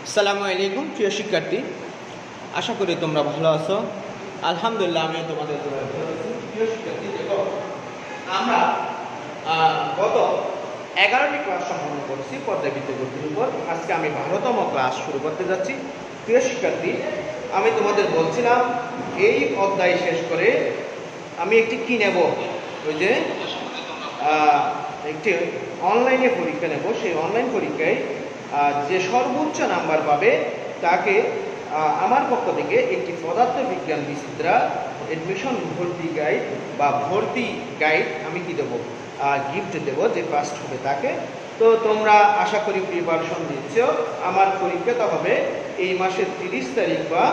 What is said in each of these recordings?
আসসালামু আলাইকুম প্রিয় শিক্ষার্থী, আশা করি তোমরা ভালো আছো। আলহামদুলিল্লাহ, আমি তোমাদের ভালো আছি। প্রিয় শিক্ষার্থী, দেখো আমরা গত 11টি ক্লাস সম্পন্ন করেছি পর্যায়বৃত্ত গতির উপর। আজকে আমি 12তম ক্লাস শুরু করতে যাচ্ছি। প্রিয় শিক্ষার্থী, আমি তোমাদের বলছিলাম এই অধ্যায় শেষ করে আমি একটি কি নেব, ওই যে একটি অনলাইনে পরীক্ষা নেব। সেই অনলাইন পরীক্ষায় যে সর্বোচ্চ নাম্বার পাবে তাকে আমার পক্ষ থেকে একটি পদার্থবিজ্ঞান বিচিত্রা এডমিশন ভর্তি গাইড বা ভর্তি গাইড আমি কি দেবো, গিফট দেব, যে ফার্স্ট হবে তাকে। তো তোমরা আশা করি প্রিপারেশন দিচ্ছ। আমার পরীক্ষাটা হবে এই মাসের 30 তারিখ বা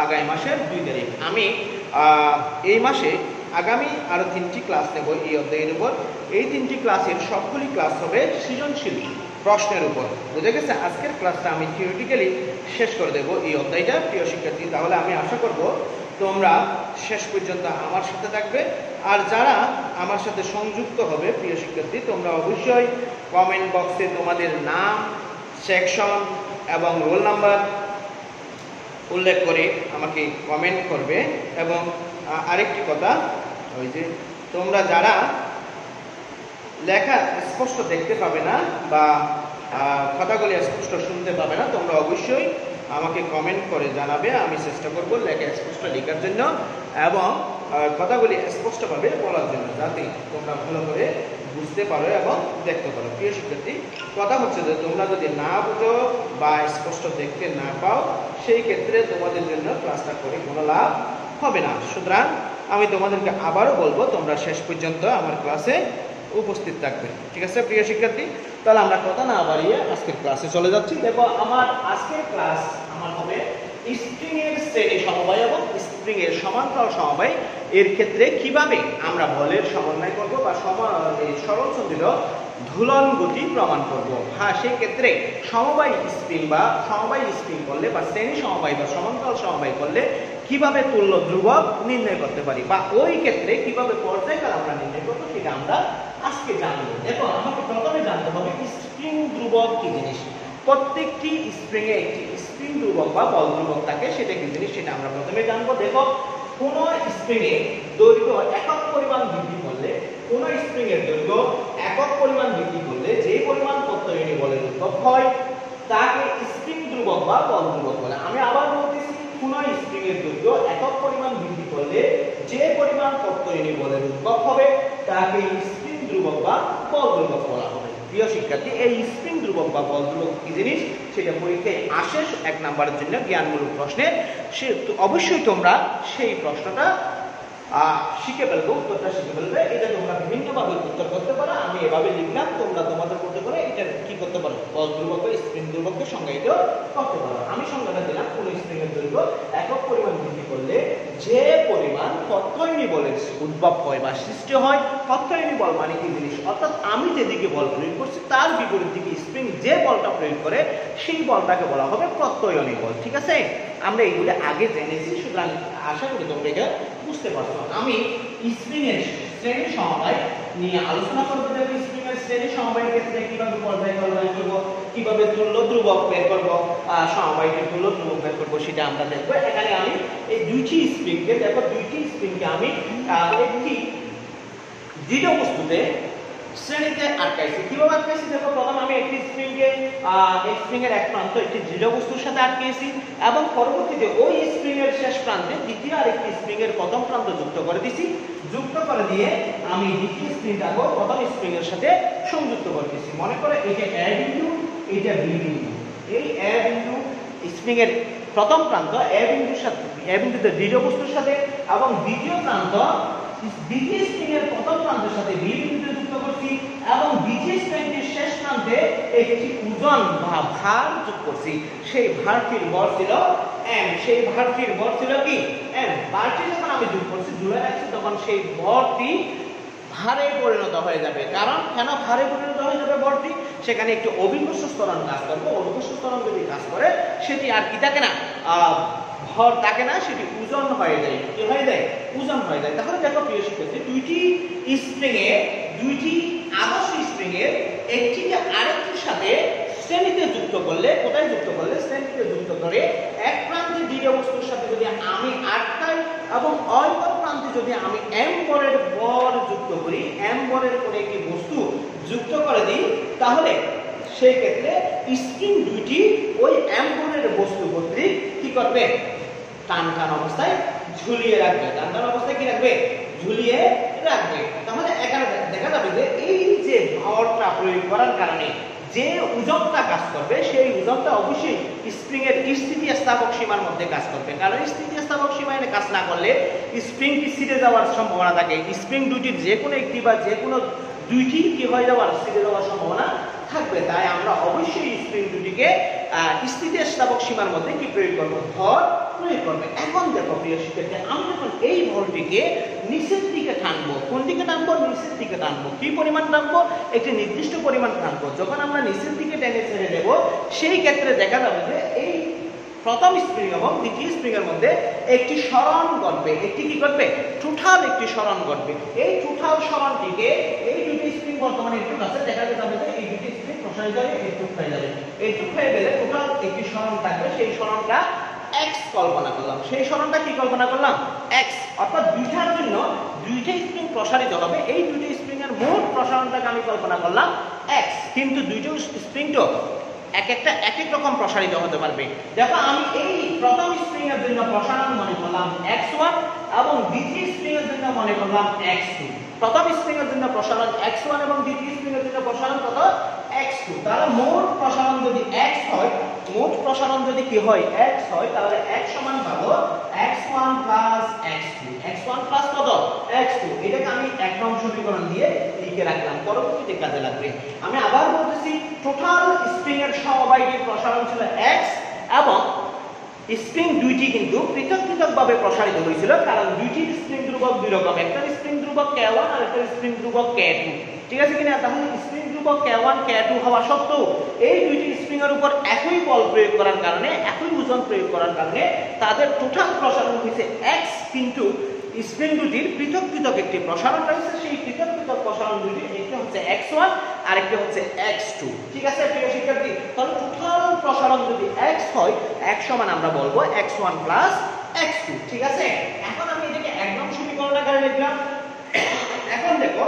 আগামী মাসের 2 তারিখ। আমি এই মাসে আগামী আরও 3টি ক্লাস নেব এই অধ্যায়ের উপর। এই 3টি ক্লাসের সবগুলি ক্লাস হবে সৃজনশীল প্রশ্নের উপর। বুঝে গেছে? আজকের ক্লাসটা আমি থিওরিটিক্যালি শেষ করে দেবো এই অধ্যায়টা। প্রিয় শিক্ষার্থী, তাহলে আমি আশা করব তোমরা শেষ পর্যন্ত আমার সাথে থাকবে। আর যারা আমার সাথে সংযুক্ত হবে প্রিয় শিক্ষার্থী, তোমরা অবশ্যই কমেন্ট বক্সে তোমাদের নাম, সেকশন এবং রোল নাম্বার উল্লেখ করে আমাকে কমেন্ট করবে। এবং আরেকটি কথা, ওই যে তোমরা যারা লেখা স্পষ্ট দেখতে পাবে না বা কথাগুলি স্পষ্ট শুনতে পাবে না, তোমরা অবশ্যই আমাকে কমেন্ট করে জানাবে। আমি চেষ্টা করব লেখা স্পষ্ট লেখার জন্য এবং কথাগুলি স্পষ্টভাবে বলার জন্য, যাতে তোমরা ভালো করে বুঝতে পারো এবং দেখতে পারো। প্রিয় শিক্ষার্থী, কথা হচ্ছে যে তোমরা যদি না বুঝো বা স্পষ্ট দেখতে না পাও, সেই ক্ষেত্রে তোমাদের জন্য ক্লাসটা করে কোনো লাভ হবে না। সুতরাং আমি তোমাদেরকে আবারও বলবো, তোমরা শেষ পর্যন্ত আমার ক্লাসে উপস্থিত থাকবে। ঠিক আছে প্রিয় শিক্ষার্থী? তাহলে আমরা কথা না বাড়িয়ে আজকের ক্লাসে চলে যাচ্ছি। দেখো, আমার আজকের ক্লাস আমার হবে স্প্রিং এর শ্রেণী সমবায় এবং স্প্রিং এর সমান্তরাল সমবায়। এর ক্ষেত্রে কিভাবে আমরা বলের সমন্বয় করব বা সরল সঞ্চিত ধুলন গতি প্রমাণ করব। হ্যাঁ, সেই ক্ষেত্রে সমবায় স্প্রিং বা সমবায় স্প্রিং করলে বা শ্রেণী সমবায় বা সমান্তরাল সমবায় করলে কিভাবে তুল্য ধ্রুবক নির্ণয় করতে পারি বা ওই ক্ষেত্রে কিভাবে পর্যায়কাল আমরা নির্ণয় করবো, সেটা আমরা আজকে জানবো। দেখো, আমাকে প্রথমে জানতে হবে স্প্রিং ধ্রুবক কি জিনিস। প্রত্যেকটি স্প্রিং এ একটি স্প্রিং ধ্রুবক বা বল ধ্রুবক থাকে, সেটা কি জিনিস সেটা আমরা প্রথমে জানবো। দেখো, কোন স্প্রিং এর দৈর্ঘ্য একক পরিমাণ বৃদ্ধি করলে, কোন স্প্রিং এর দৈর্ঘ্য একক পরিমাণ বৃদ্ধি করলে যে পরিমাণ প্রত্যয়নী বলের উদ্ভব হয় তাকে স্প্রিং ধ্রুবক বা বল ধ্রুবক বলে। আমি আবার বলতেছি, কোন স্প্রিং এর দৈর্ঘ্য একক পরিমাণ বৃদ্ধি করলে যে পরিমাণ প্রত্যয়নী বলের উদ্ভব হবে তাকে স্প্রিং ধ্রুবক বা বল ধ্রুবক বলা হবে। প্রিয় শিক্ষার্থী, এই স্প্রিং ধ্রুবক বা বল ধ্রুবক কি জিনিস সেটা পরীক্ষায় আসে 1 নম্বরের জন্য জ্ঞানমূলক প্রশ্নে। সে অবশ্যই তোমরা সেই প্রশ্নটা শিখে ফেলবো, উত্তরটা শিখে ফেলবে। এটা তোমরা বিভিন্নভাবে উত্তর করতে পারো। আমি এভাবে লিখলাম, তোমরা তোমাদের করতে পারো। এটা কি করতে পারো, বল ধ্রুবক বা স্প্রিং ধ্রুবককে সংজ্ঞায়িত করতে পারো। আমি সংজ্ঞাটা দিলাম, কোন স্প্রিং এর দৈর্ঘ্য একক পরিমাণ বৃদ্ধি করলে যে পরিমাণ প্রত্যয়নী বলের উদ্ভব হয় বা সৃষ্টি হয়। প্রত্যয়নী বল মানে কি জিনিস, অর্থাৎ আমি যেদিকে বল প্রয়োগ করছি তার বিপরীত দিকে স্প্রিং যে বলটা প্রয়োগ করে সেই বলটাকে বলা হবে প্রত্যয়নী বল। ঠিক আছে? আমরা এইগুলো আগে জেনেছি, সুতরাং আশা করি তোমরা এটা বুঝতে পারছো। আমি স্প্রিং এর শ্রেণী সমবায় নিয়ে আলোচনা করতে যাব। স্প্রিং এর শ্রেণী সমবায়ের ক্ষেত্রে কিভাবে পর্যায়কাল বের করব, কিভাবে তুল্য ধ্রুবক বের করব, সমবায়কে তুল্য ধ্রুবক বের করব, সেটা আমরা দেখব। এখানে আমি এই দুইটি স্প্রিংকে, দেখো দুইটি স্প্রিংকে আমি একটি দৃঢ় বস্তুতে শ্রেণীতে আটকাইছি। কিভাবে আটকাইছি? দেখো, প্রথম আমি একটি স্প্রিং এর এক প্রান্ত একটি দৃঢ় বস্তুর সাথে আটকেছি এবং পরবর্তীতে ওই স্প্রিং এর শেষ প্রান্তে দ্বিতীয় আরেকটি স্প্রিং এর প্রথম প্রান্ত যুক্ত করে দিছি। যুক্ত করে দিয়ে আমি দ্বিতীয় স্প্রিংটাকে প্রথম স্প্রিং এর সাথে সংযুক্ত করতেছি। মনে করো এটা এ বিন্দু, এটা বি বিন্দু। এই এ বিন্দু স্প্রিং এর প্রথম প্রান্ত এ বিন্দুর সাথে, এ বিন্দুতে দৃঢ় বস্তুর সাথে, এবং দ্বিতীয় প্রান্ত দ্বিতীয় স্প্রিং এর প্রথম প্রান্তের সাথে বি বিন্দুতে যুক্ত করছি এবং দ্বিতীয় স্প্রিংটির শেষ প্রান্তে একটি ওজন বা ভার যোগ করছি। সেই ভারটির ভর ছিল m। সেই ভারটির ভর ছিল কি m। ভারটি যখন আমি যোগ করছি, জুড়ে রাখছি, তখন সেই ভরটি ভারে পরিণত হয়ে যাবে। কারণ কেন ভারে পরিণত হয়ে যাবে ভরটি? সেখানে একটি অভিকর্ষ ত্বরণ কাজ করবে। অভিকর্ষ ত্বরণ যদি কাজ করে, সেটি আর কি থাকে না, ভর থাকে না, সেটি ওজন হয়ে যায়। কি হয়ে যায়? ওজন হয়ে যায়। তাহলে দেখো প্রিয় শিক্ষার্থী, দুইটি স্প্রিং এ, দুইটি আদর্শ স্প্রিং এর একটিকে আরেকটির সাথে শ্রেণীতে যুক্ত করলে, কোথায় যুক্ত করলে? শ্রেণীতে যুক্ত করে এক প্রান্তে দ্বিতীয় বস্তুর সাথে যদি আমি আটকাই এবং অপর প্রান্তে যদি আমি m বরের বর যুক্ত করি, m বরের করে একটি বস্তু যুক্ত করে দিই, তাহলে সেই ক্ষেত্রে স্প্রিং দুইটি ওই m বরের বস্তু কর্তৃক কি করবে? টান টান অবস্থায় ঝুলিয়ে রাখবে। টান টান অবস্থায় কি রাখবে? ঝুলিয়ে রাখবে। তাহলে এখানে দেখা যাবে যে এই যে ভরটা প্রয়োগ করার কারণে যে ওজনটা কাজ করবে, সেই ওজনটা অবশ্যই স্প্রিং এর স্থিতিস্থাপক সীমার মধ্যে কাজ করবে। কারণ স্থিতিস্থাপক সীমায় কাজ না করলে স্প্রিং কি ছিঁড়ে যাওয়ার সম্ভাবনা থাকে। স্প্রিং দুটির যে কোনো একটি বা যে কোনো দুইটি কি হয়ে যাওয়ার, ছিঁড়ে যাওয়ার সম্ভাবনা থাকবে। তাই আমরা অবশ্যই স্প্রিং দুটিকে স্থিতিস্থাপক সীমার মধ্যে কি প্রয়োগ করব? ভর প্রয়োগ করবে। এখন দেখো প্রিয় শিক্ষার্থী, আমি যখন এই ভরটিকে নিচের দিকে টানবো, কোন দিকে টানবো? নিচের দিকে টানবো। কি পরিমাণ টানবো? একটি নির্দিষ্ট পরিমাণ টানবো। যখন আমরা নিচের দিকে টেনে ছেড়ে দেব, সেই ক্ষেত্রে দেখা যাবে যে এই প্রথম স্প্রিং এবং দ্বিতীয় স্প্রিং এর মধ্যে একটি সরণ ঘটবে। একটি কি ঘটবে? টোটাল একটি সরণ ঘটবে। এই টোটাল সরণটিকে এই দুটি স্প্রিং বর্তমানে একটু কাছে দেখা যাবে যে এই দুটি স্প্রিং প্রসারিত হয়ে একটু হয়ে যাবে। একটু হয়ে গেলে টোটাল একটি সরণ থাকবে। সেই সরণটা x কল্পনা করলাম। সেই সরণটা কি কল্পনা করলাম? x। অর্থাৎ দুইটার জন্য দুইটা স্প্রিং প্রসারিত হবে। এই দুইটা স্প্রিং এর মোট প্রসারণটাকে আমি কল্পনা করলাম x। কিন্তু দুইটা স্প্রিং তো এক এক রকম প্রসারিত হতে পারবে। দেখো আমি এই প্রথম স্প্রিং এর জন্য প্রসারণ মনে করলাম x1 এবং দ্বিতীয় স্প্রিং এর জন্য মনে করলাম x2। প্রথম স্প্রিং এর জন্য প্রসারণ x1 এবং দ্বিতীয় স্প্রিং এর জন্য প্রসারণ কত? x2। তাহলে মোট প্রসারণ যদি x হয়, মোট প্রসারণ যদি কি হয়? x হয়, তাহলে x সমান পাবো x1 x2। x1 কত? x2। এটাকে আমি এক নং সমীকরণ দিয়ে লিখে রাখলাম, পরবর্তীতে কাজে লাগবে। আমি আবার বলতেছি, টোটাল স্প্রিং এর সমবায়টির প্রসারণ ছিল x এবং স্প্রিং দুইটি কিন্তু পৃথক পৃথক ভাবে প্রসারিত হয়েছিল। কারণ দুইটি স্প্রিং ধ্রুবক দুই রকম, একটা স্প্রিং ধ্রুবক k1 আর একটা স্প্রিং ধ্রুবক k2। ঠিক আছে কিনা? তাহলে স্প্রিং ধ্রুবক k1 k2 হওয়া সত্ত্বেও এই দুইটি স্প্রিং এর উপর একই বল প্রয়োগ করার কারণে, একই ওজন প্রয়োগ করার কারণে তাদের টোটাল প্রসারণ হয়েছে x, কিন্তু স্প্রিং দুটির পৃথক পৃথক একটি প্রসারণ রয়েছে। সেই পৃথক পৃথক প্রসারণ দুটি, একটি হচ্ছে x1 আর একটি হচ্ছে x2। ঠিক আছে প্রিয় শিক্ষার্থী? তাহলে টোটাল প্রসারণ যদি x হয়, x সমান আমরা বলবো x1 x2। ঠিক আছে? এখন আমি এটাকে এক নং সমীকরণ আকারে লিখলাম। এখন দেখো,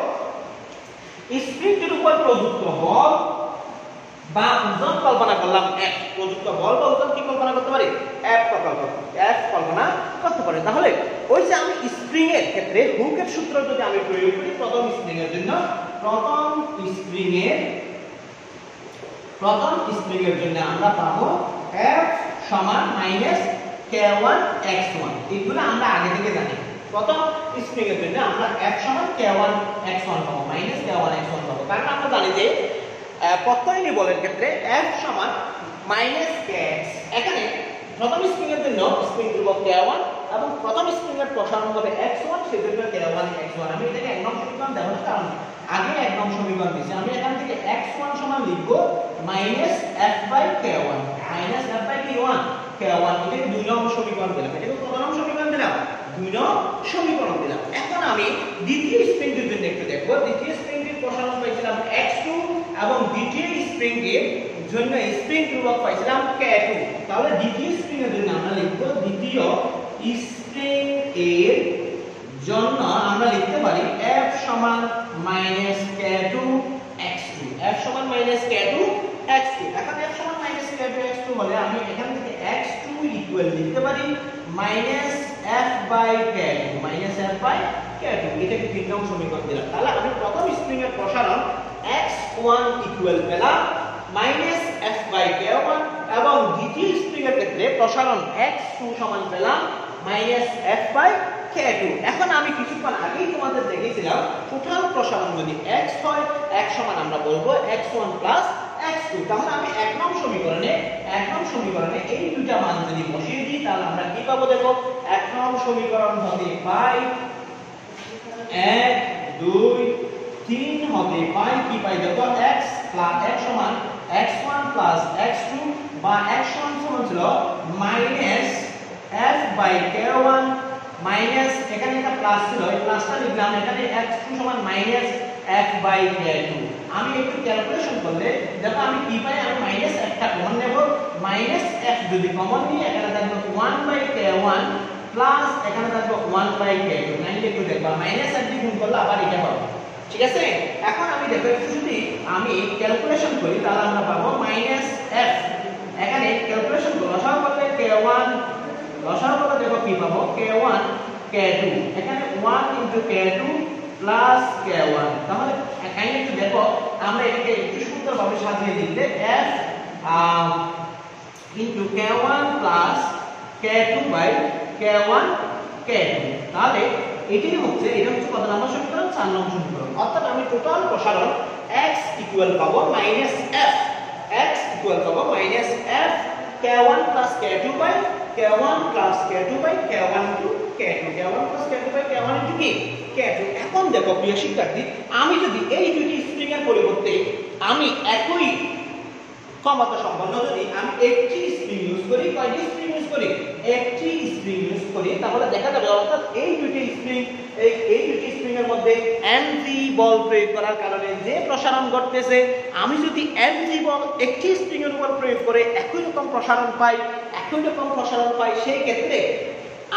স্প্রিংটির উপর প্রযুক্ত বল বা ওজন কল্পনা করলাম F। প্রযুক্ত বল বা ওজন কি কল্পনা করতে পারি? F কল্পনা করতে পারি। তাহলে ওই যে আমি স্প্রিং এর ক্ষেত্রে হুকের সূত্র যদি আমি প্রয়োগ করি প্রথম স্প্রিং এর জন্য, প্রথম স্প্রিং এর জন্য আমরা পাবো F সমান -k1 x1। এগুলো আমরা আগে থেকে জানি। প্রথম স্প্রিং এর জন্য আমরা F সমান k1 x1 পাবো, -k1 x1 পাবো। কারণ আমরা জানি যে প্রত্যয়নী বলের ক্ষেত্রে F সমান -kx। এখানে প্রথম স্প্রিং এর জন্য স্প্রিং ধ্রুবক k1 এবং প্রথম স্প্রিং এর প্রসারণ হবে x1, সেজন্য k1 x1। আমি এটাকে এক নং সমীকরণ দেব না, কারণ আগে এক নং সমীকরণ দিয়েছি। আমি এখান থেকে x1 সমান লিখব -f/k1, -f/k1 এটাকে দুই নং সমীকরণ দিলাম। এটাকে কত নং সমীকরণ দিলাম? দুই নং সমীকরণ দিলাম। এখন আমি দ্বিতীয় স্প্রিংটির জন্য একটু দেখব। দ্বিতীয় স্প্রিংটির প্রসারণ পাইছিলাম x2 এবং দ্বিতীয় স্প্রিংটির জন্য স্প্রিং ধ্রুবক পাইছিলাম k2। তাহলে দ্বিতীয় স্প্রিং এর জন্য আমরা লিখব, দ্বিতীয় স্প্রিং এর জন্য আমরা লিখতে পারি F সমান -k2 x2। F সমান -k2 x2। এখন F সমান -k2 x2 হলে আমি এখান থেকে x2 ইকুয়াল লিখতে পারি -f/k2, -f/k2। এটাকে তিন নং সমীকরণ দিলাম। তাহলে আমি প্রথম স্প্রিং এর প্রসারণ x1 ইকুয়াল পেলাম -f/k1 এবং দ্বিতীয় স্প্রিং এর ক্ষেত্রে প্রসারণ x2 সমান পেলাম -f/k2। এখন আমি কিছুক্ষণ আগেই তোমাদের দেখিয়েছিলাম, টোটাল প্রসারণ যদি x হয়, x সমান আমরা বলবো x1 x2। তাহলে আমি এক নং সমীকরণে এই দুইটা মান যদি বসিয়ে দিই, তাহলে আমরা কি পাবো? দেখো, এক নং সমীকরণ হতে পাই 1 2 3 হতে পাই কি পাই? দেখো, x সমান x1 x2 বা x সমান ছিল -f/k1 মাইনাস, এখানে একটা প্লাস ছিল, এই প্লাসটা লিখলাম। এখানে x2 সমান f by k2। আমি একটু ক্যালকুলেশন করলে দেখো আমি কি পাই, আমি মাইনাস একটা কমন নেব, মাইনাস f যদি কমন নিই এখানে থাকবে 1 by k1 প্লাস এখানে থাকবে 1 by k2। নাইলে একটু দেখবা মাইনাস f দিয়ে গুণ করলে আবার এটা হবে, ঠিক আছে। এখন আমি দেখো একটু যদি আমি ক্যালকুলেশন করি তাহলে আমরা পাবো মাইনাস f, এখানে ক্যালকুলেশন করলে লসাগু করলে k1, লসাগু করলে দেখো কি পাবো k1 k2, এখানে 1 into k2 প্লাস k1। তাহলে এখানে একটু দেখো আমরা এটাকে একটু সুন্দরভাবে সাজিয়ে দিলে f into k1 plus k2 by k1 k2। তাহলে এটা হচ্ছে কত নম্বর সমীকরণ, 4 নম্বর সমীকরণ। অর্থাৎ আমি টোটাল প্রসারণ x ইকুয়াল পাবো মাইনাস f, x ইকুয়াল পাবো minus f k1 plus k2 by k1 plus k2 by k1 into k2, k1 plus k2 by k1 into কি k2। এখন দেখো প্রিয় শিক্ষার্থী, আমি যদি এই দুটি স্ট্রিং এর পরিবর্তে আমি একই ক্ষমতা সম্পন্ন যদি আমি একটি স্প্রিং ইউজ করি, কয়টি স্প্রিং ইউজ করি, একটি স্প্রিং ইউজ করি, তাহলে দেখা যাবে অর্থাৎ এই দুটি স্প্রিং এর মধ্যে mg বল প্রয়োগ করার কারণে যে প্রসারণ ঘটতেছে, আমি যদি mg বল একটি স্প্রিং এর উপর প্রয়োগ করে একই রকম প্রসারণ পাই, সেই ক্ষেত্রে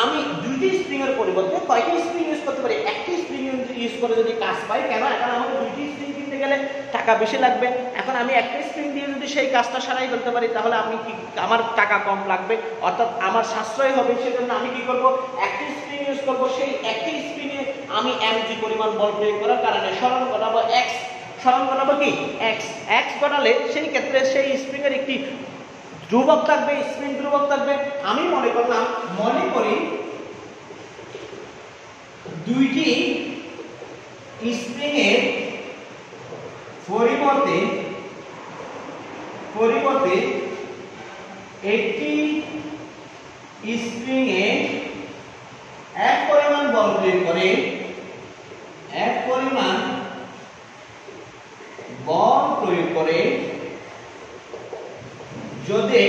আমি দুটি স্প্রিং এর পরিবর্তে কয়টি স্প্রিং ইউজ করতে পারি, একটি স্প্রিং ইউজ করে যদি কাজ পাই। কেন? এখন আমাকে দুটি স্প্রিং কিনতে গেলে টাকা বেশি লাগবে, এখন আমি একটা স্প্রিং দিয়ে যদি সেই কাজটা সারাই করতে পারি তাহলে আমি কি আমার টাকা কম লাগবে, অর্থাৎ আমার সাশ্রয় হবে। সেজন্য আমি কি করব, একটি স্প্রিং ইউজ করব, সেই একটি স্প্রিং এ আমি mg পরিমাণ বল প্রয়োগ করার কারণে সরণ ঘটাবো x, সরণ ঘটাবো কি x ঘটালে সেই ক্ষেত্রে সেই স্প্রিং এর একটি ধ্রুবক থাকবে, স্প্রিং ধ্রুবক থাকবে। আমি মনে করি দুইটি স্প্রিং এর পরিবর্তে একটি স্প্রিং এ এক পরিমাণ বল প্রয়োগ করে যদি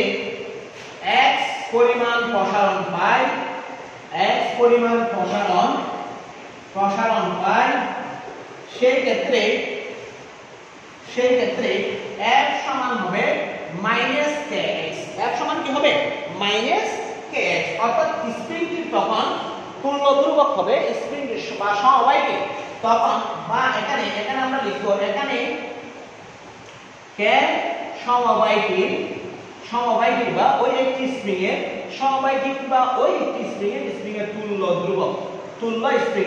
x পরিমাণ প্রসারণ পায়, সেই ক্ষেত্রে f সমান হবে মাইনাস kx। f সমান কি হবে, মাইনাস kx। অর্থাৎ স্প্রিংটি তখন তুল্য ধ্রুবক হবে, স্প্রিং বা সমবায়টি তখন, বা এখানে আমরা লিখব, এখানে k সমবায়টি বা ওই একটি স্প্রিং এর সমবায়টি বা ওই একটি স্প্রিং এর তুল্য স্প্রিং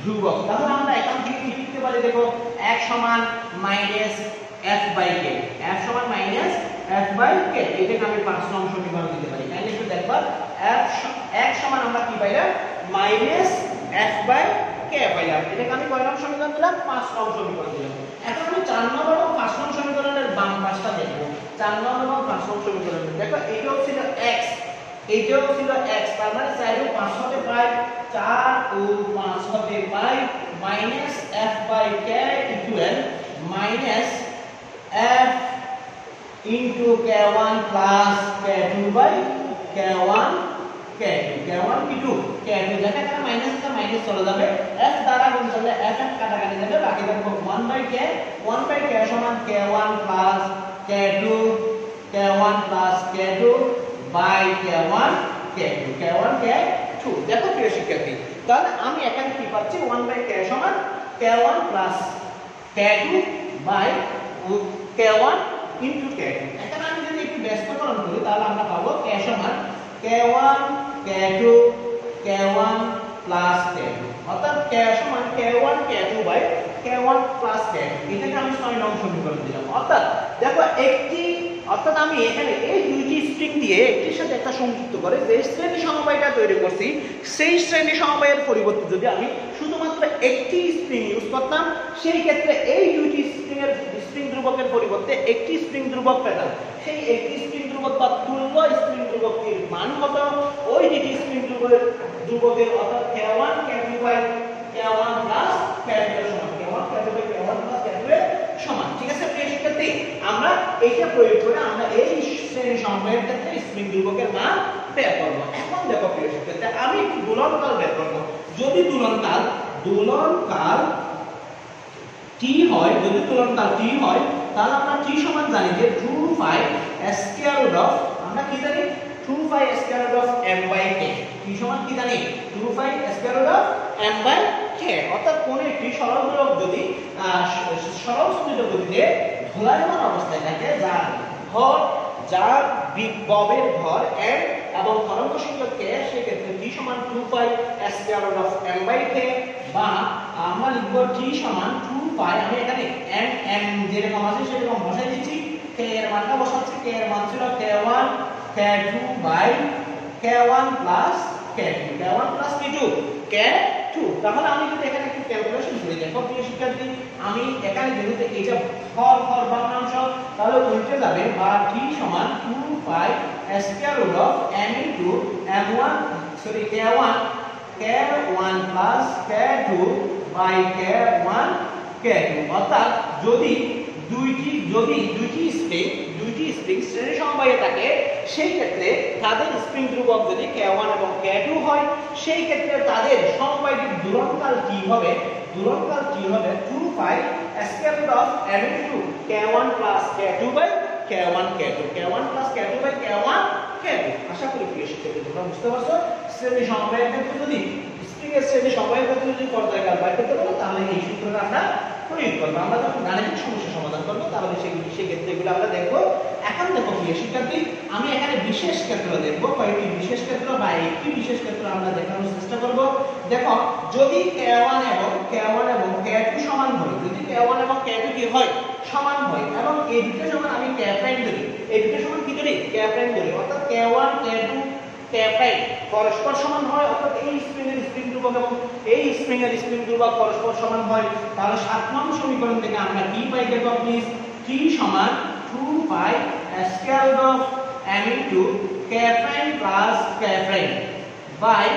ধ্রুবক। তাহলে আমরা এখন কি লিখতে পারি, দেখো x সমান minus f by k, f সমান মাইনাস f by k, এটাকে আমি 5 নম্বর সমীকরণ দিতে পারি। তাহলে একটু দেখবা x সমান আমরা কি পাইলাম, মাইনাস f by k পাইলাম। এটাকে আমি কয় নম্বর সমীকরণ দিলাম, 5 নম্বর সমীকরণ দিলাম। এখন আমি 4 নম্বর এবং 5 নম্বর সমীকরণের বাম পাশটা দেখব। 4 নম্বর এবং 5 নম্বর সমীকরণ দেখো, এটাও ছিল x, তার মানে 4 ও 5 হতে পাই, 4 ও 5 হতে পাই minus f by k equal minus f into k1 plus k2 by k1 k2 দেখা যায় মাইনাসটা মাইনাস চলে যাবে, f দ্বারা গুণ করলে f কাটাকাটি যাবে, বাকি থাকবে 1 by k সমান k1 plus k2 plus k2 by k1 k2। দেখো প্রিয় শিক্ষার্থী, তাহলে আমি এখানে কি পাচ্ছি, 1 by k সমান k1 plus k2 by k1 into k2। এখানে আমি যদি একটু ব্যস্তকরণ করি তাহলে আমরা পাবো k সমান k1 k2 plus k2, অর্থাৎ k সমান k1 k2 by k1 plus k2। এটাকে আমি 6 নম্বর সমীকরণ দিলাম। অর্থাৎ দেখো অর্থাৎ আমি এখানে এই দুইটি স্ট্রিং দিয়ে একটির সাথে একটা সংযুক্ত করে যে শ্রেণী সমবায়টা তৈরি করছি, সেই শ্রেণী সমবায়ের পরিবর্তে যদি আমি শুধুমাত্র একটি স্প্রিং ইউজ করতাম, সেই ক্ষেত্রে এই দুইটি স্প্রিং ধ্রুবকের পরিবর্তে একটি স্প্রিং ধ্রুবক পেতাম। সেই একটি স্প্রিং ধ্রুবক বা তুল্য স্প্রিং ধ্রুবকের মান কত, ওই দুটি স্প্রিং ধ্রুবকের অর্থাৎ k1 k2 by k1 plus k2 এর সমান, k1 k2 by k1 plus k2 এর সমান। ঠিক আছে প্রিয় শিক্ষার্থী, আমরা এইটা প্রয়োগ করে আমরা এই শ্রেণী সমবায়ের ক্ষেত্রে স্প্রিং ধ্রুবকের মান বের করব। এখন দেখো প্রিয় শিক্ষার্থী, আমি একটু দোলনকাল বের করব। যদি দোলনকাল t হয়, যদি দোলনকাল t হয়, তাহলে আমরা t সমান জানি যে 2 পাই স্কয়ার রুট অফ, আমরা কি জানি 2 pi square root of m by k। t সমান কি জানি 2 pi square root of m by k। অর্থাৎ কোন একটি সরল দোলক যদি সরল সঞ্চিত গতিতে ঘূর্ণায়মান অবস্থায় থাকে, যার ববের ভর m এবং তরঙ্গ সূচক k, সেক্ষেত্রে t সমান 2 pi square root of m by k, বা আমরা লিখব t সমান 2 পাই, আমি এখানে m যেরকম আছে সেরকম বসাই দিচ্ছি, k এর মানটা বসাচ্ছি, k এর মান ছিল k1 k2 by k1 plus k2, k1 plus k2 k2। তাহলে আমি যদি এখানে একটু ক্যালকুলেশন করি, দেখো প্রিয় শিক্ষার্থী, আমি এখানে যেহেতু এটা ভর ভগ্নাংশ, তাহলে উল্টে যাবে, বা t সমান 2 pi square root of m into m1 sorry k1 plus k2 by k1 k2। অর্থাৎ যদি দুইটি স্প্রিং শ্রেণী সমবায়ে থাকে, সেই ক্ষেত্রে তাদের স্প্রিং ধ্রুবক যদি k1 এবং k2 হয়, সেই ক্ষেত্রে তাদের সমবায়টির দোলনকাল t হবে 2 pi square root of m into k1 plus k2 by k1 k2, k1 plus k2 by k1 k2। আশা করি প্রিয় শিক্ষার্থী তোমরা বুঝতে পারছো। শ্রেণী সমবায়ের ক্ষেত্রে যদি স্প্রিং এর শ্রেণী সমবায়ের ক্ষেত্রে যদি পর্যায়কাল বের করতে পারো, তাহলে এই সূত্রটা আমরা প্রয়োগ করব। আমরা যখন গাণিতিক সমস্যা সমাধান করব, তাহলে সেই ক্ষেত্রে এগুলো আমরা দেখব। এখন দেখো প্রিয় শিক্ষার্থী, আমি এখানে বিশেষ ক্ষেত্র দেখব, কয়েকটি বিশেষ ক্ষেত্র বা একটি বিশেষ ক্ষেত্র আমরা দেখানোর চেষ্টা করব। দেখো, যদি k1 এবং k2 সমান হয়, যদি k1 এবং k2 কি হয় সমান হয়, এবং এই দুটো সমান আমি k প্রাইম ধরি, এই দুটো সমান কি ধরি k প্রাইম ধরি, অর্থাৎ k1 k2 k প্রাইম পরস্পর সমান হয়, অর্থাৎ এই স্প্রিং এর স্প্রিং ধ্রুবক এবং এই স্প্রিং এর স্প্রিং ধ্রুবক পরস্পর সমান হয়, তাহলে 7 নং সমীকরণ থেকে আমরা কি পাই দেখো প্লিজ, t সমান 2 pi square root of m into k prime plus k prime by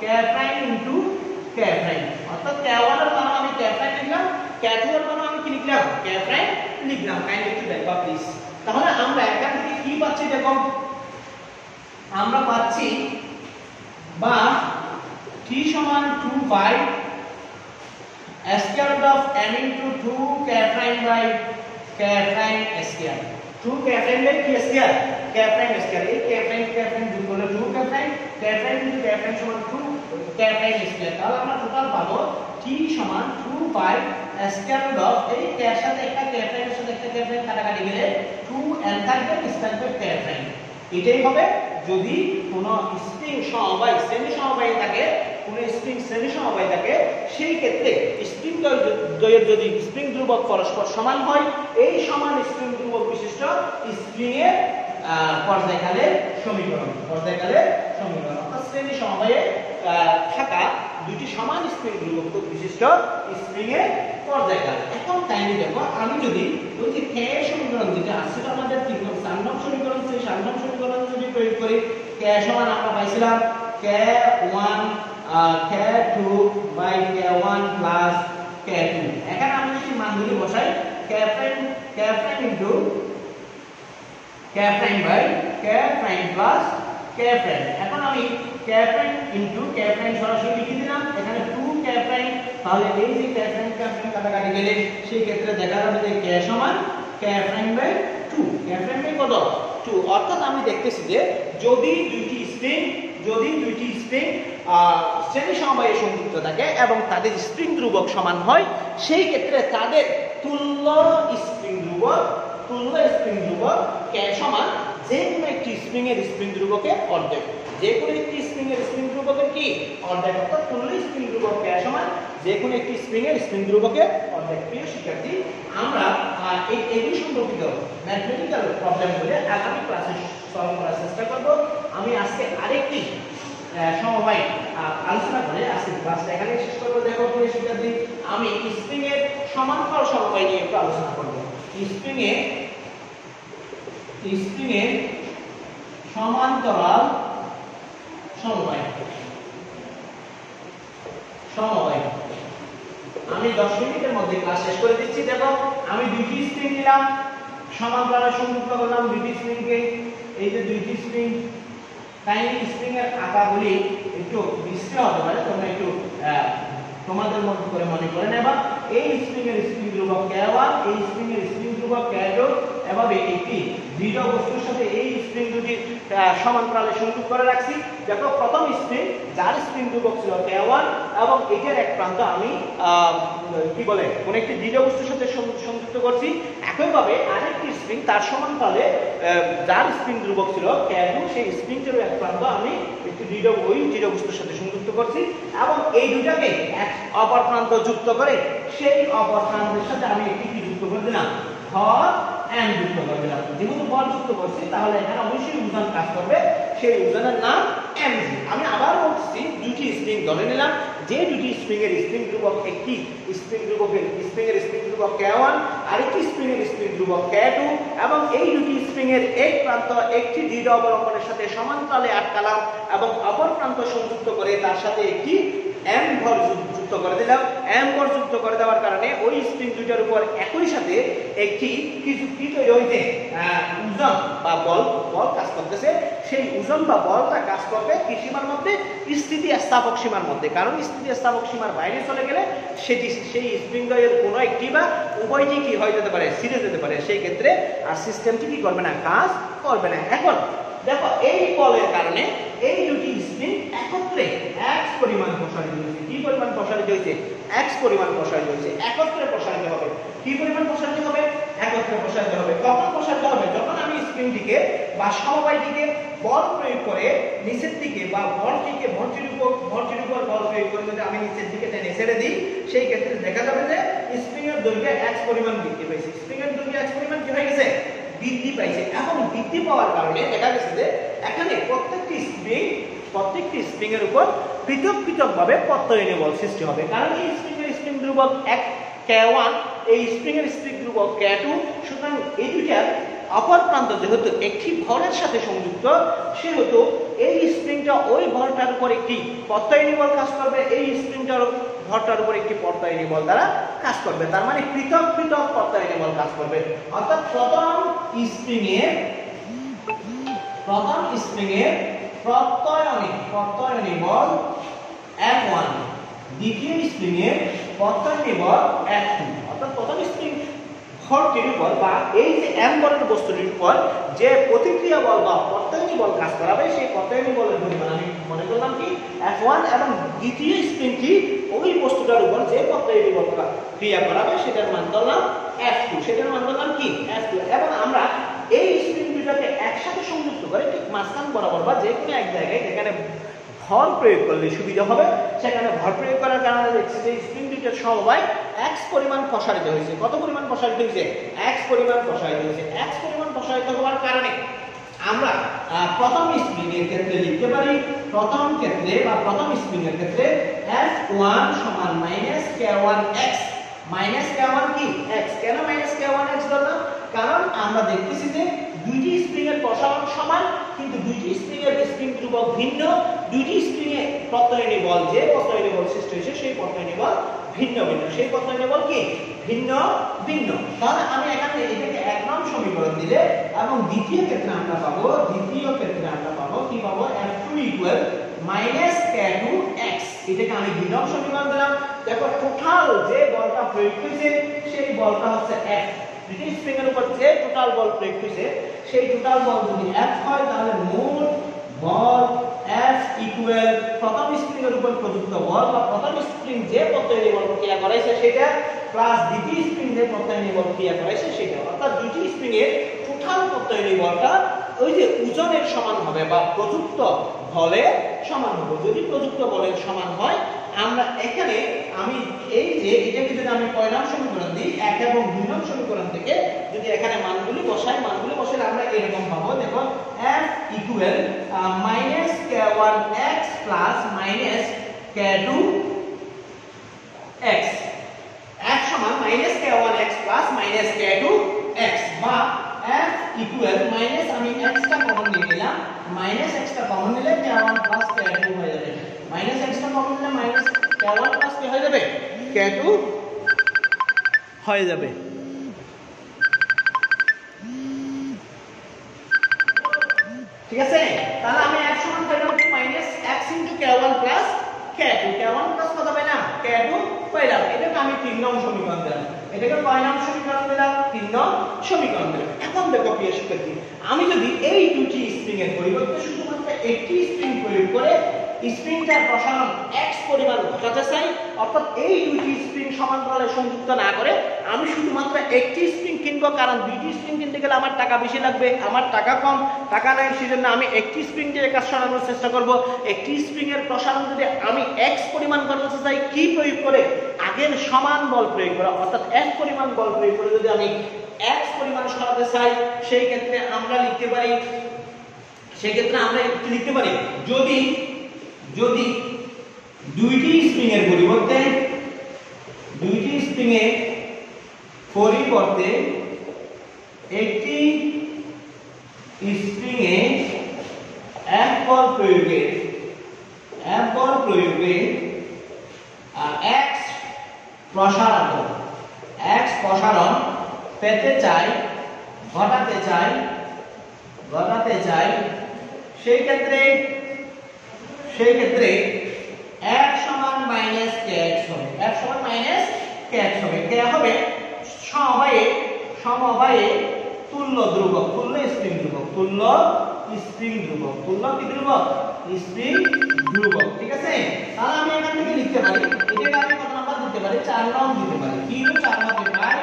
k prime into k prime. অর্থাৎ k1 এর মান আমি k প্রাইম লিখলাম, k2 এর মান আমি কি লিখলাম k প্রাইম লিখলাম। কাইন্ডলি একটু দেখো প্লিজ। তাহলে আমরা এখান থেকে কি পাচ্ছি দেখো, আমরা পাচ্ছি বা t সমান 2 pi square root of m into 2 k prime by k prime square, 2 k prime by k square, k prime square, এই k প্রাইম যোগ করলে 2 k prime into k prime সমান 2 k প্রাইম স্কয়ার। তাহলে আমরা total পাবো t সমান 2 pi square root of, এই k এর সাথে একটা k প্রাইম এর সাথে একটা k প্রাইম কাটাকাটি গেলে 2n থাকবে, s থাকবে k প্রাইম। এটাই হবে যদি কোন স্প্রিং সমবায় শ্রেণী সমবায়ে থাকে, কোন স্প্রিং শ্রেণী সমবায়ে থাকে, সেই ক্ষেত্রে স্প্রিং দ্বয়ের যদি স্প্রিং ধ্রুবক পরস্পর সমান হয়, এই সমান স্প্রিং ধ্রুবক বিশিষ্ট স্প্রিং এর পর্যায়কালের সমীকরণ, অর্থাৎ শ্রেণী সমবায়ে থাকা দুটি সমান স্প্রিং ধ্রুবক বিশিষ্ট স্প্রিং এর পর্যায়কাল। এখন কাইন্ডলি দেখো, আমি যদি ওই যে k সমীকরণ যেটা আছে আমাদের 3 নং সমীকরণ, সেই 7 নং সমীকরণ যদি প্রয়োগ করি, k সমান আমরা পাইছিলাম k1 k2 by k1 plus k2। এখানে আমি যদি মানগুলি বসাই, k prime into k prime by k prime plus k prime. এখন আমি k prime into k prime সরাসরি লিখে দিলাম, এখানে 2 k প্রাইম, তাহলে এই যে k প্রাইম কাটাকাটি গেলে সেই ক্ষেত্রে দেখা যাবে যে k সমান k prime by 2, k prime by কত 2। অর্থাৎ আমি দেখতেছি যে যদি দুইটি স্প্রিং শ্রেণী সমবায়ে সংযুক্ত থাকে এবং তাদের স্প্রিং ধ্রুবক সমান হয়, সেই ক্ষেত্রে তাদের তুল্য স্প্রিং ধ্রুবক k সমান যে কোনো একটি স্প্রিং এর স্প্রিং ধ্রুবকের অর্ধেক, যে কোনো একটি স্প্রিং এর স্প্রিং ধ্রুবকের কি অর্ধেক, অর্থাৎ তুল্য স্প্রিং ধ্রুবক k সমান যে কোনো একটি স্প্রিং এর স্প্রিং ধ্রুবকের অর্ধেক। প্রিয় শিক্ষার্থী, আমরা এগুলি সম্পর্কিত ম্যাথমেটিক্যাল প্রবলেমগুলো আগামী ক্লাসে সলভ করার চেষ্টা করব। আমি আজকে আরেকটি সমবায় আলোচনা করে আজকে ক্লাসটা এখানে শেষ করব। দেখো প্রিয় শিক্ষার্থী, আমি স্প্রিং এর সমান্তরাল সমবায় নিয়ে একটু আলোচনা করব। স্প্রিং এর সমান্তরাল সমবায় আমি 10 মিনিটের মধ্যে ক্লাস শেষ করে দিচ্ছি। দেখো, আমি দুটি স্প্রিং নিলাম, সমান্তরালে সংযুক্ত করলাম দুইটি স্প্রিংকে। এই যে দুইটি স্প্রিং, কাইন্ডলি স্প্রিং এর আকারগুলি একটু মিশ্র হতে পারে, তোমরা একটু তোমাদের মতো করে মনে করে নেবা। এই স্প্রিং এর স্প্রিং ধ্রুবক K1, এই স্প্রিং এর স্প্রিং ধ্রুবক K2, এভাবে একটি দৃঢ় বস্তুর সাথে এই স্প্রিং দুটি সমান্তরালে সংযুক্ত করে রাখছি। দেখো প্রথম স্প্রিং যার স্প্রিং ধ্রুবক ছিল K1 এবং এটার এক প্রান্ত আমি কি বলে কোন একটি দৃঢ় বস্তুর সাথে সংযুক্ত করছি। একইভাবে আরেকটি স্প্রিং তার সমান্তরালে যার স্প্রিং ধ্রুবক ছিল K2, সেই স্প্রিংটার এক প্রান্ত আমি একটি দৃঢ় বস্তুর সাথে সংযুক্ত করছি এবং এই দুটাকে এক অপর প্রান্ত যুক্ত করে সেই অপর প্রান্তের সাথে আমি একটি কি যুক্ত করে দিলাম, ভর m যুক্ত করে দিলাম। যেহেতু ভর যুক্ত করছি তাহলে এখানে অবশ্যই ওজন কাজ করবে, সেই ওজনের নাম mg। আমি আবার বলছি দুটি স্প্রিং ধরে নিলাম, যে দুটি স্প্রিং এর স্প্রিং ধ্রুবক, একটি স্প্রিং এর স্প্রিং ধ্রুবক K1, আরেকটি স্প্রিং এর স্প্রিং ধ্রুবক K2 এবং এই দুটি স্প্রিং এর এক প্রান্ত একটি দৃঢ় অবলম্বনের সাথে সমান্তরালে আটকালাম এবং অপর প্রান্ত সংযুক্ত করে তার সাথে একটি m ভর যুক্ত করে দিলাম। m ভর যুক্ত করে দেওয়ার কারণে ওই স্প্রিং দুইটার উপর একই সাথে একটি কিছু কি তৈরি হইছে, ওজন বা বল কাজ করতেছে। সেই ওজন বা বলটা কাজ করবে কি সীমার মধ্যে, স্থিতিস্থাপক সীমার মধ্যে। কারণ স্থিতিস্থাপক সীমার বাইরে চলে গেলে সেই স্প্রিং দ্বয়ের কোনো একটি বা উভয়টি কি হয়ে যেতে পারে, ছিঁড়ে যেতে পারে। সেই ক্ষেত্রে আর সিস্টেমটি কি করবে না, কাজ করবে না। এখন দেখো এই বলের কারণে এই দুটি স্প্রিং একত্রে x পরিমাণ প্রসারিত হয়েছে। কি পরিমাণ প্রসারিত হয়েছে, x পরিমাণ প্রসারিত হয়েছে। একত্রে প্রসারিত হবে, কি পরিমাণ প্রসারিত হবে, একত্রে প্রসারিত হবে। কখন প্রসারিত হবে, যখন আমি স্প্রিংটিকে বা সমবায়টিকে বল প্রয়োগ করে নিচের দিকে বা ভরটির উপর বল প্রয়োগ করে যদি আমি নিচের দিকে টেনে ছেড়ে দিই, সেই ক্ষেত্রে দেখা যাবে যে স্প্রিং এর দৈর্ঘ্য x পরিমাণ বৃদ্ধি পেয়েছে। স্প্রিং এর দৈর্ঘ্য x পরিমাণ কি হয়ে গেছে, বৃদ্ধি পাইছে। এবং বৃদ্ধি পাওয়ার কারণে দেখা গেছে যে এখানে প্রত্যেকটি স্প্রিং এর উপর পৃথক ভাবে প্রত্যয়নী বল সৃষ্টি হবে। কারণ এই স্প্রিং এর স্প্রিং ধ্রুবক K1, এই স্প্রিং এর স্প্রিং ধ্রুবক K2, সুতরাং এই দুইটার অপর প্রান্ত যেহেতু একটি ভরের সাথে সংযুক্ত, সেহেতু এই স্প্রিংটা ওই ভরটার উপর একটি প্রত্যয়নী বল কাজ করবে, এই স্প্রিংটার ভরটার উপর একটি প্রত্যয়নী বল দ্বারা কাজ করবে। তার মানে পৃথক প্রত্যয়নী বল কাজ করবে। অর্থাৎ প্রথম স্প্রিং এর প্রত্যয়নী বল F1, দ্বিতীয় স্প্রিং এর প্রত্যয়নী বল F2। অর্থাৎ প্রথম স্প্রিং ভরটির উপর বা এই যে m বলের বস্তুটির উপর যে প্রতিক্রিয়া বল বা প্রত্যয়নী বল কাজ করাবে, সেই প্রত্যয়নী বলের পরিমাণ আমি মনে করলাম কি F1 এবং দ্বিতীয় স্প্রিংটি ওই বস্তুটার উপর যে প্রত্যয়নী বল ক্রিয়া করাবে সেটার মান ধরলাম F2, সেটার মান ধরলাম কি F2। এবং আমরা এই স্প্রিং দুটাকে একসাথে সংযুক্ত করে ঠিক মাঝখান বরাবর বা যে কোনো এক জায়গায় যেখানে ভর প্রয়োগ করলে সুবিধা হবে, সেখানে ভর প্রয়োগ করার কারণে দেখছি যে স্প্রিং দুইটার সমবায় x পরিমাণ প্রসারিত হয়েছে। কত পরিমাণ প্রসারিত হয়েছে, x পরিমাণ প্রসারিত হয়েছে। x পরিমাণ প্রসারিত হওয়ার কারণে আমরা প্রথম স্প্রিং এর ক্ষেত্রে লিখতে পারি, প্রথম স্প্রিং এর ক্ষেত্রে F1 সমান -K1x, -K1 কি x। কেন -K1x ধরলাম, কারণ আমরা দেখতেছি যে দুইটি স্প্রিং এর প্রসারণ সমান, কিন্তু দুইটি স্প্রিং এর স্প্রিং ধ্রুবক ভিন্ন, দুইটি স্প্রিং এ প্রত্যয়নী বল যে প্রত্যয়নী বল সৃষ্টি হয়েছে সেই প্রত্যয়নী বল ভিন্ন, সেই প্রত্যয়নী বল কি ভিন্ন। তাহলে আমি এখানে এটাকে 1 নং সমীকরণ দিলে এবং দ্বিতীয় ক্ষেত্রে আমরা পাবো কি পাবো, F2 -K2x। এটাকে আমি 2 নং সমীকরণ দিলাম। দেখো টোটাল যে বলটা প্রয়োগ হয়েছে সেই বলটা হচ্ছে F। দুটি স্প্রিং এর উপর যে টোটাল বল প্রয়োগ হয়েছে সেই টোটাল বল যদি F হয়, তাহলে মোট বল F ইকুয়াল প্রথম স্প্রিং এর উপর প্রযুক্ত বল বা প্রথম স্প্রিং যে প্রত্যয়নী বল ক্রিয়া করাইছে সেটা প্লাস দ্বিতীয় স্প্রিং যে প্রত্যয়নী বল ক্রিয়া করাইছে সেটা। অর্থাৎ দুটি স্প্রিং এর টোটাল প্রত্যয়নী বলটা ওই যে ওজনের সমান হবে বা প্রযুক্ত বলের সমান হবে। যদি প্রযুক্ত বলের সমান হয়, আমরা এখানে আমি এই যে এটাকে যদি আমি কয় নং সমীকরণ দিই, 1 এবং 2 নং সমীকরণ থেকে যদি এখানে মানগুলি বসালে আমরা এরকম পাবো। দেখো F equal -K1x plus -K2x, F সমান -K1x প্লাস -K2x, বা F ইকুয়াল মাইনাস, আমি x টা কমন নিয়ে নিলাম, -x টা কমন নিলে K1 প্লাস K2 হয়ে যাবে। -x টা কমন নিলে K1 প্লাস কি হয়ে যাবে, K2 হয়ে যাবে। ঠিক আছে? তাহলে আমি x সমান পাইলাম কি minus x into k1 plus k2, k1 plus কত পাই না k2 পাইলাম। এটাকে আমি 3 নং সমীকরণ দিলাম। এটাকে কয় নং সমীকরণ দিলাম? 3 নং সমীকরণ দিলাম। এখন দেখো প্রিয় শিক্ষার্থী, আমি যদি এই দুটি স্প্রিং এর পরিবর্তে শুধুমাত্র একটি স্প্রিং প্রয়োগ করে স্প্রিংটার প্রসারণ x পরিমাণ ঘটাতে চাই, অর্থাৎ এই দুটি স্প্রিং সমান্তরালে সংযুক্ত না করে আমি শুধুমাত্র একটি স্প্রিং কিনবো, কারণ দুইটি স্প্রিং কিনতে গেলে আমার টাকা বেশি লাগবে, আমার টাকা কম, টাকা নাই, সেজন্য আমি একটি স্প্রিং দিয়ে কাজ সরানোর চেষ্টা করব। একটি স্প্রিং এর প্রসারণ যদি আমি x পরিমাণ করতে চাই, কি প্রয়োগ করে? আগের সমান বল প্রয়োগ করে, অর্থাৎ x পরিমাণ বল প্রয়োগ করে যদি আমি x পরিমাণ সরাতে চাই, সেই ক্ষেত্রে আমরা লিখতে পারি যদি দুইটি স্প্রিং এর পরিবর্তে একটি স্প্রিং এ F বল প্রয়োগে x প্রসারণ পেতে চাই, ঘটাতে চাই, সেই ক্ষেত্রে f সমান মাইনাস kx হবে। f সমান মাইনাস kx হবে। কে হবে? সমবায়ে তুল্য ধ্রুবক, তুল্য স্প্রিং ধ্রুবক। ঠিক আছে? তাহলে আমি এখান থেকে লিখতে পারি, এটাকে আমি কত নাম্বার দিতে পারি? 4 নং দিতে পারি। 3 ও 4 মধ্যে পাই,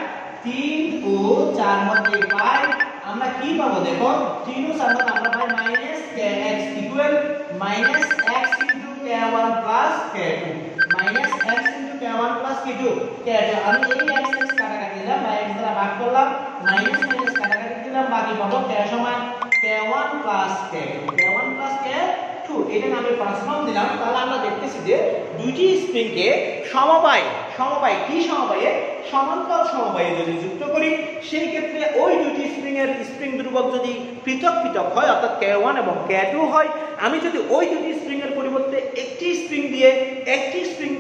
3 ও 4 মধ্যে পাই আমরা কি পাবো? দেখো 3 ও 4 মধ্যে আমরা পাই minus kx equal minus x into k1 plus k2, minus x into k1 plus k2। আমি এই x কাটাকাটি দিলাম বা x দ্বারা ভাগ করলাম, মাইনাস মাইনাস কাটাকাটি দিলাম, বাকি পাবো k সমান k1 প্লাস k2, এটা আমি 5 নং দিলাম। তাহলে আমরা দেখতেছি যে দুইটি স্প্রিংকে সমবায়ে সমান্তরাল সমবায়ে যদি যুক্ত করি, সেই ক্ষেত্রে ওই দুইটি স্প্রিং ধ্রুবক যদি পৃথক হয়, অর্থাৎ k1 এবং k2 হয়, আমি যদি ওই দুটি স্প্রিং এর পরিবর্তে একটি স্প্রিং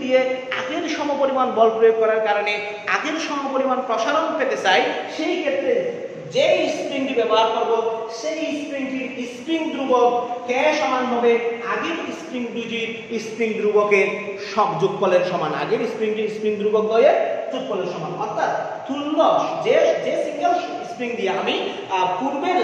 দিয়ে আগের সমপরিমাণ বল প্রয়োগ করার কারণে আগের সমপরিমাণ প্রসারণ পেতে চাই, সেই ক্ষেত্রে যে স্প্রিংটি ব্যবহার করব সেই স্প্রিংটির স্প্রিং ধ্রুবক k সমান হবে আগের স্প্রিং ধ্রুবকের সব যোগফলের সমান, আগের স্প্রিং ধ্রুবক দ্বয়ের যোগফলের সমান। অর্থাৎ তুল্য যে সিঙ্গেল স্প্রিং দিয়ে আমি পূর্বের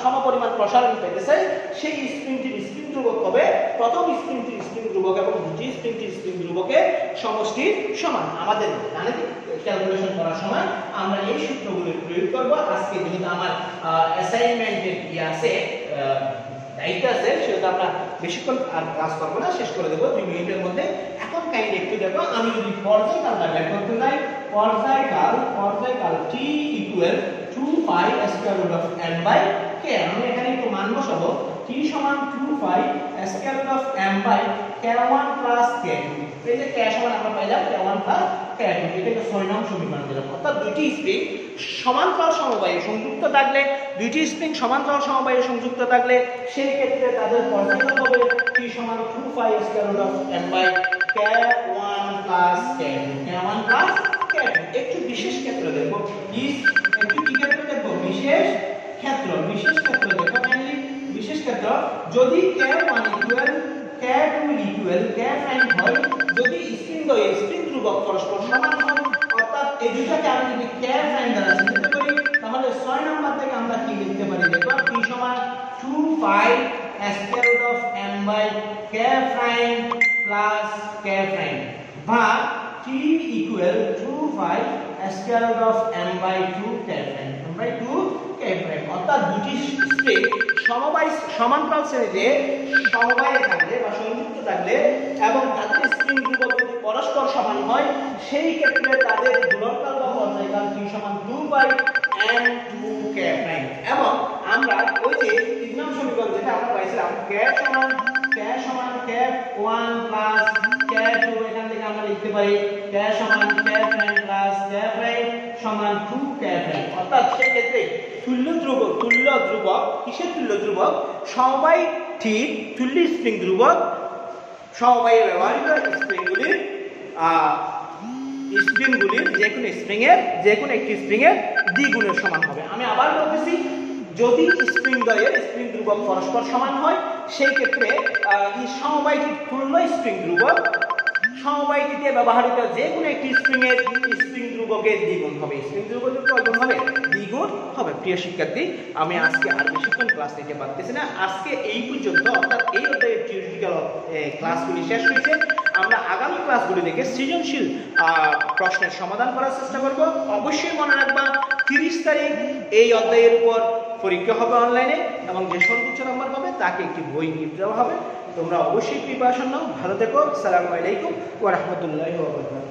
সমপরিমাণ প্রসারণ পেতে চাই, সেই স্প্রিংটির স্প্রিং ধ্রুবক হবে প্রথম স্প্রিংটির স্প্রিং ধ্রুবক এবং দ্বিতীয় স্প্রিংটির স্প্রিং ধ্রুবকের সমষ্টির সমান। আমাদের গাণিতিক ক্যালকুলেশন করার সময় আমরা এই সূত্রগুলো প্রয়োগ করব। আজকে যেহেতু আমার অ্যাসাইনমেন্টের দায়িত্ব আছে, সেটা আমরা বেশিক্ষণ আর ক্লাস করবো না, শেষ করে দেবো 2 মিনিটের মধ্যে। এখন কাইন্ডলি একটু দেখো, আমি যদি পর্যায়কালটা বের করতে চাই, পর্যায়কাল t equal 2 pi square root of m by k, আমি এখানে একটু মান বসাবো, t সমান 2 pi square root of m by k1 plus k2। এই যে k সমান আমরা পাইলাম k1 প্লাস k2, এটাকে 6 নং সমীকরণ দিলাম। অর্থাৎ দুইটি স্প্রিং সমান্তরাল সমবায়ে সংযুক্ত থাকলে সেই ক্ষেত্রে তাদের পর্যায়কাল হবে t সমান 2 pi square root of m by k1 plus k2। একটু বিশেষ ক্ষেত্র দেখো, বিশেষ ক্ষেত্র দেখো, বিশেষ ক্ষেত্র যদি k1 equal k2 equal k prime হয়, যদি স্প্রিং ধ্রুবক পরস্পর সমান হয়, অর্থাৎ এই দুটাকে আমি যদি k প্রাইম দ্বারা চিহ্নিত করি, তাহলে 6 নম্বর থেকে আমরা কি লিখতে পারি? দেখো t সমান 2 pi square root of m by k prime plus k prime, বা t equal 2 pi square root of m by 2 k prime. অর্থাৎ দুটি স্প্রিং সমান্তরাল শ্রেণীতে সমবায়ে থাকলে বা সংযুক্ত থাকলে এবং তাদের স্প্রিং ধ্রুবক যদি পরস্পর সমান হয়, সেই ক্ষেত্রে তাদের গুণনকাল বা পর্যায়কাল t সমান 2 পাই n 2 k প্রাইম। এবং আমরা ওই যে 3 নং সমীকরণ যেটা আমরা পাইছিলাম, k সমান k1 প্লাস k2, এখান থেকে আমরা লিখতে পারি k সমান k prime plus k prime সমান 2 k প্রাইম। অর্থাৎ সেই ক্ষেত্রে তুল্য ধ্রুবক কিসের তুল্য ধ্রুবক? সমবায় ঠিক তুল্য স্প্রিং ধ্রুবক সমবায়ে ব্যবহৃত স্প্রিংগুলির যে কোনো একটি স্প্রিং এর দ্বিগুণের সমান হবে। আমি আবার বলতেছি, যদি স্প্রিং দ্বয়ের স্প্রিং ধ্রুবক পরস্পর সমান হয় সেই ক্ষেত্রে সমবায়িক পূর্ণ স্প্রিং ধ্রুবক সমবায়িতে ব্যবহৃত যে কোনো একটি স্প্রিং ধ্রুবকের দ্বিগুণ হবে। স্প্রিং ধ্রুবকের কয়গুণ হবে? দ্বিগুণ হবে। প্রিয় শিক্ষার্থী, আমি আজকে আর বেশিক্ষণ ক্লাস নিতে পারতেছি না। আজকে এই পর্যন্ত, অর্থাৎ এই অধ্যায়ের থিওরিটিক্যাল ক্লাসগুলি শেষ হয়েছে। আমরা আগামী ক্লাসগুলি থেকে সৃজনশীল প্রশ্নের সমাধান করার চেষ্টা করব। অবশ্যই মনে রাখবা 30 তারিখ এই অধ্যায়ের উপর পরীক্ষা হবে অনলাইনে, এবং যে সর্বোচ্চ নাম্বার পাবে তাকে একটি বই গিফট দেওয়া হবে। তোমরা অবশ্যই প্রিপারেশন নাও। ভালো থেকো। আসসালামু আলাইকুম ওয়া রাহমাতুল্লাহি ওয়া বারাকাতুহু।